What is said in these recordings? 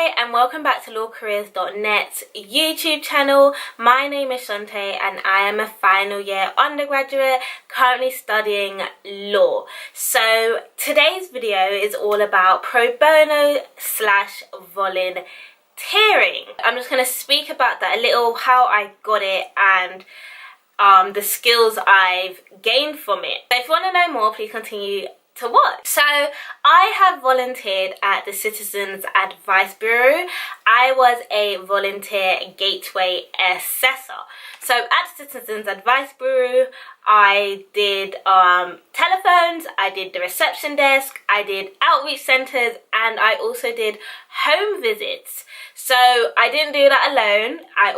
Hi and welcome back to lawcareers.net YouTube channel. My name is Shonte and I am a final year undergraduate currently studying law. So today's video is all about pro bono / volunteering. I'm just going to speak about that a little, how I got it and the skills I've gained from it. So if you want to know more, please continue to watch. So I have volunteered at the Citizens Advice Bureau. I was a volunteer gateway assessor. So at Citizens Advice Bureau, I did telephones, I did the reception desk, I did outreach centres, and I also did home visits. So I didn't do that alone. I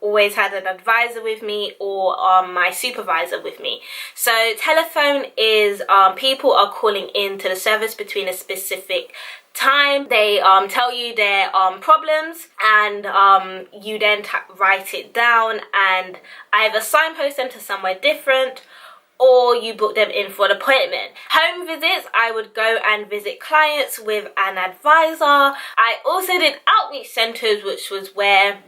always had an advisor with me or my supervisor with me. So telephone is people are calling in to the service between a specific time. They tell you their problems, and you then write it down and either signpost them to somewhere different or you book them in for an appointment. Home visits, I would go and visit clients with an advisor. I also did outreach centres, which was where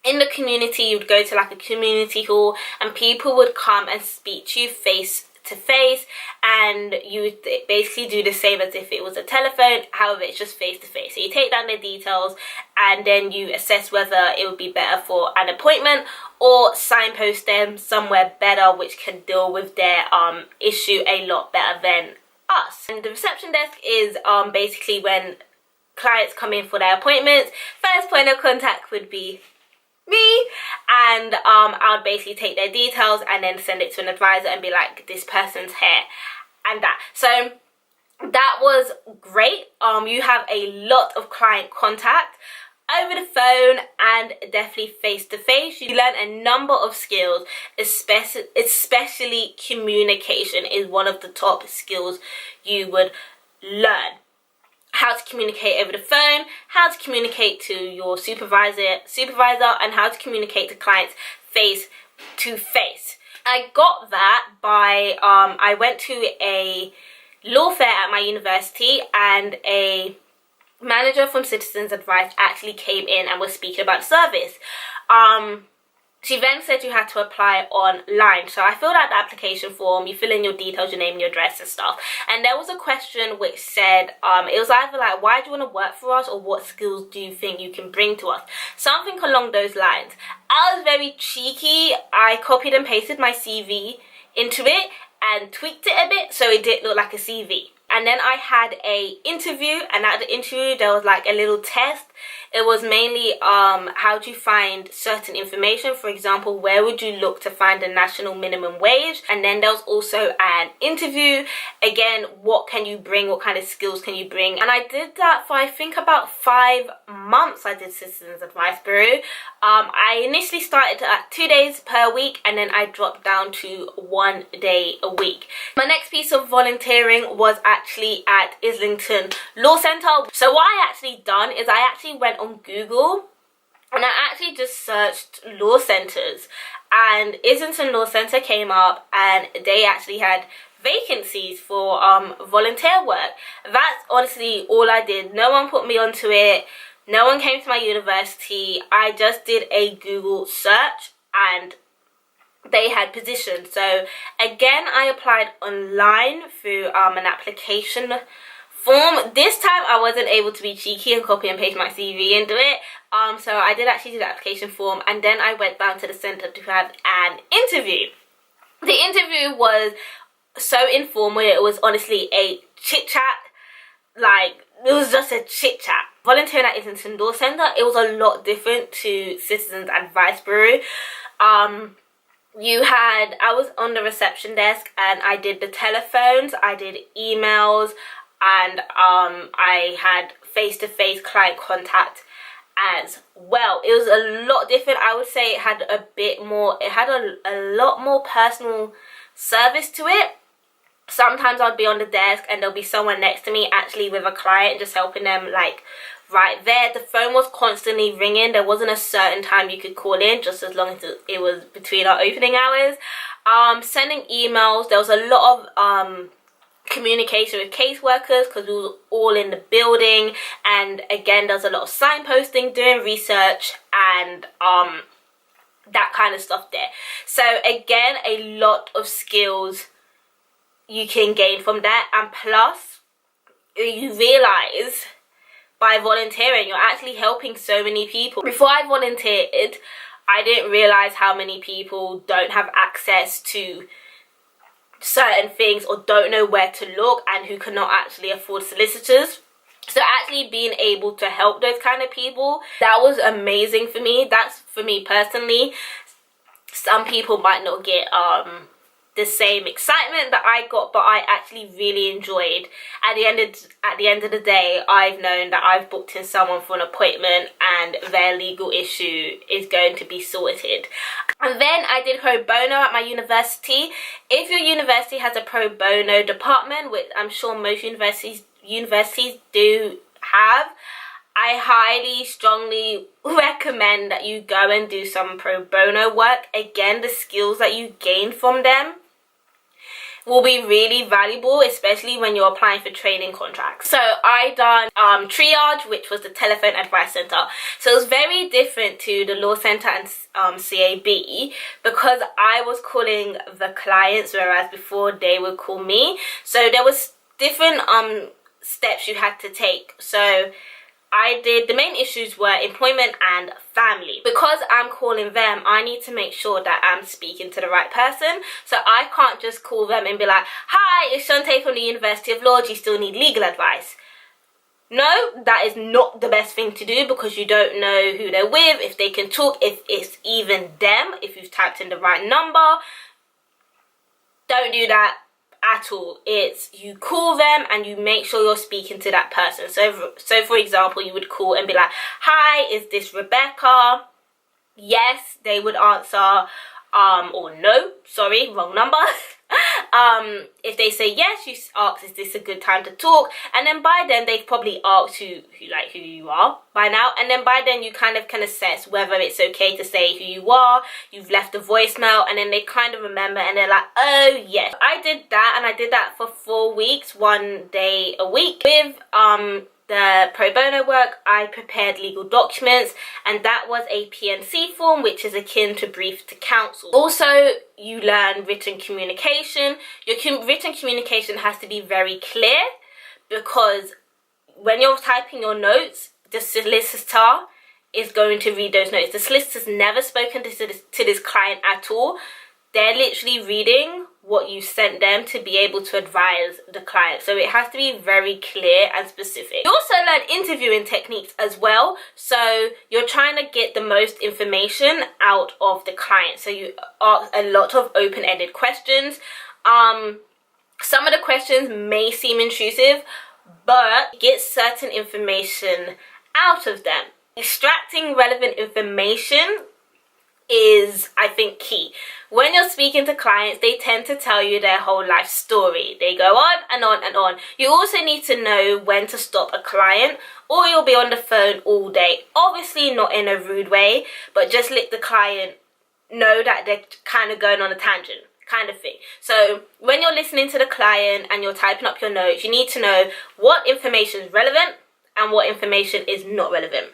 in the community you'd go to like a community hall and people would come and speak to you face to face, and you would basically do the same as if it was a telephone, however it's just face to face. So you take down their details and then you assess whether it would be better for an appointment or signpost them somewhere better which can deal with their issue a lot better than us. And the reception desk is basically when clients come in for their appointments. First point of contact would be me, and I would basically take their details and then send it to an advisor and be like, this person's here and that. So that was great. You have a lot of client contact over the phone and definitely face to face. You learn a number of skills, especially communication is one of the top skills you would learn. How to communicate over the phone, how to communicate to your supervisor, and how to communicate to clients face to face. I got that by I went to a law fair at my university, and a manager from Citizens Advice actually came in and was speaking about service. She then said you had to apply online. So I filled out the application form, you fill in your details, your name, your address and stuff. And there was a question which said, it was either like, why do you want to work for us, or what skills do you think you can bring to us? Something along those lines. I was very cheeky. I copied and pasted my CV into it and tweaked it a bit so it didn't look like a CV. And then I had a interview, and at the interview there was like a little test. It was mainly how do you find certain information. For example, where would you look to find the national minimum wage? And then there was also an interview. Again, what can you bring? What kind of skills can you bring? And I did that for I think about 5 months. I did Citizens Advice Bureau. I initially started at 2 days per week, and then I dropped down to 1 day a week. My next piece of volunteering was actually at Islington Law Centre. So what I actually done is I actually went on Google and I actually just searched law centres, and Islington Law Centre came up, and they actually had vacancies for volunteer work. That's honestly all I did. No one put me onto it. No one came to my university. I just did a Google search and they had positions. So again, I applied online through an application form. This time I wasn't able to be cheeky and copy and paste my CV into it. So I did actually do the application form, and then I went down to the centre to have an interview. The interview was so informal. It was honestly a chit chat. Like, it was just a chit chat. Volunteering at Islington Law Centre, it was a lot different to Citizens Advice Bureau. I was on the reception desk and I did the telephones, I did emails, and I had face-to-face client contact as well. It was a lot different. I would say it had a lot more personal service to it. Sometimes I'd be on the desk and there'll be someone next to me actually with a client, just helping them like right there. The phone was constantly ringing. There wasn't a certain time you could call in, just as long as it was between our opening hours. Sending emails, there was a lot of communication with caseworkers because we were all in the building, and again there's a lot of signposting, doing research, and that kind of stuff there. So again, a lot of skills you can gain from that, and plus you realize by volunteering you're actually helping so many people. Before I volunteered, I didn't realize how many people don't have access to certain things or don't know where to look and who cannot actually afford solicitors. So actually being able to help those kind of people, that was amazing for me. That's for me personally. Some people might not get the same excitement that I got, but I actually really enjoyed. At the end of the day, I've known that I've booked in someone for an appointment and their legal issue is going to be sorted. And then I did pro bono at my university. If your university has a pro bono department, which I'm sure most universities do have, I highly, strongly recommend that you go and do some pro bono work. Again, the skills that you gain from them will be really valuable, especially when you're applying for training contracts. So I done triage, which was the telephone advice center. So it was very different to the law center and CAB because I was calling the clients, whereas before they would call me. So there was different steps you had to take. So the main issues were employment and family. Because I'm calling them, I need to make sure that I'm speaking to the right person. So I can't just call them and be like, hi, it's Shonte from the University of Law, do you still need legal advice? No, that is not the best thing to do because you don't know who they're with, if they can talk, if it's even them, if you've typed in the right number. Don't do that at all. It's you call them and you make sure you're speaking to that person. So for example, you would call and be like, hi, is this Rebecca? Yes, they would answer or no, sorry, wrong number. If they say yes, you ask, is this a good time to talk? And then by then they've probably asked who you are by now, and then by then you kind of can assess whether it's okay to say who you are. You've left a voicemail, and then they kind of remember and they're like, oh yes. I did that, and I did that for 4 weeks, 1 day a week. With the pro bono work, I prepared legal documents, and that was a PNC form, which is akin to brief to counsel. Also, you learn written communication. Your written communication has to be very clear because when you're typing your notes, the solicitor is going to read those notes. The solicitor's never spoken to this client at all. They're literally reading what you sent them to be able to advise the client. So it has to be very clear and specific. You also learn interviewing techniques as well. So you're trying to get the most information out of the client. So you ask a lot of open-ended questions. Some of the questions may seem intrusive, but get certain information out of them. Extracting relevant information is, I think, key. When you're speaking to clients, they tend to tell you their whole life story. They go on and on and on. You also need to know when to stop a client, or you'll be on the phone all day. Obviously not in a rude way, but just let the client know that they're kind of going on a tangent kind of thing. So when you're listening to the client and you're typing up your notes, you need to know what information is relevant and what information is not relevant.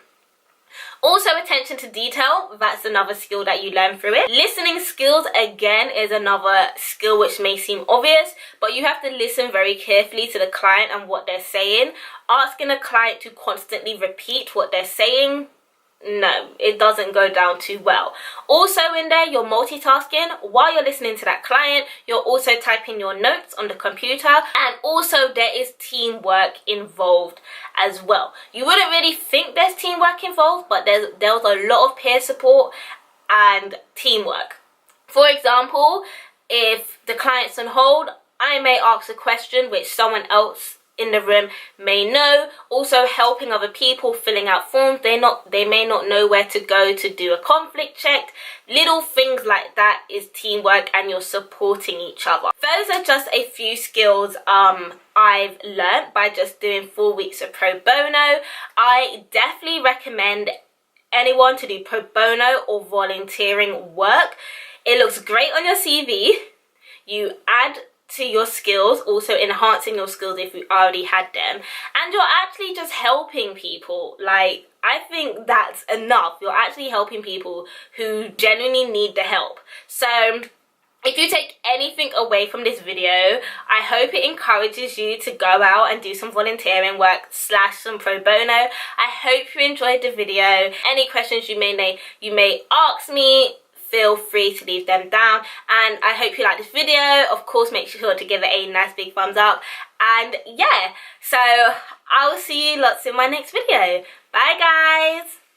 Also, attention to detail, that's another skill that you learn through it. Listening skills, again, is another skill which may seem obvious, but you have to listen very carefully to the client and what they're saying. Asking a client to constantly repeat what they're saying, no, it doesn't go down too well. Also in there, you're multitasking. While you're listening to that client, you're also typing your notes on the computer, and also there is teamwork involved as well. You wouldn't really think there's teamwork involved, but there's a lot of peer support and teamwork. For example, if the client's on hold, I may ask a question which someone else in the room may know. Also helping other people, filling out forms. They may not know where to go to do a conflict check. Little things like that is teamwork, and you're supporting each other. Those are just a few skills I've learned by just doing 4 weeks of pro bono. I definitely recommend anyone to do pro bono or volunteering work. It looks great on your CV. You add to your skills, also enhancing your skills if you already had them, and you're actually just helping people. Like, I think that's enough. You're actually helping people who genuinely need the help. So if you take anything away from this video, I hope it encourages you to go out and do some volunteering work / some pro bono. I hope you enjoyed the video. Any questions you may ask me, feel free to leave them down, and I hope you like this video. Of course, make sure to give it a nice big thumbs up, and yeah, so I will see you lots in my next video. Bye guys.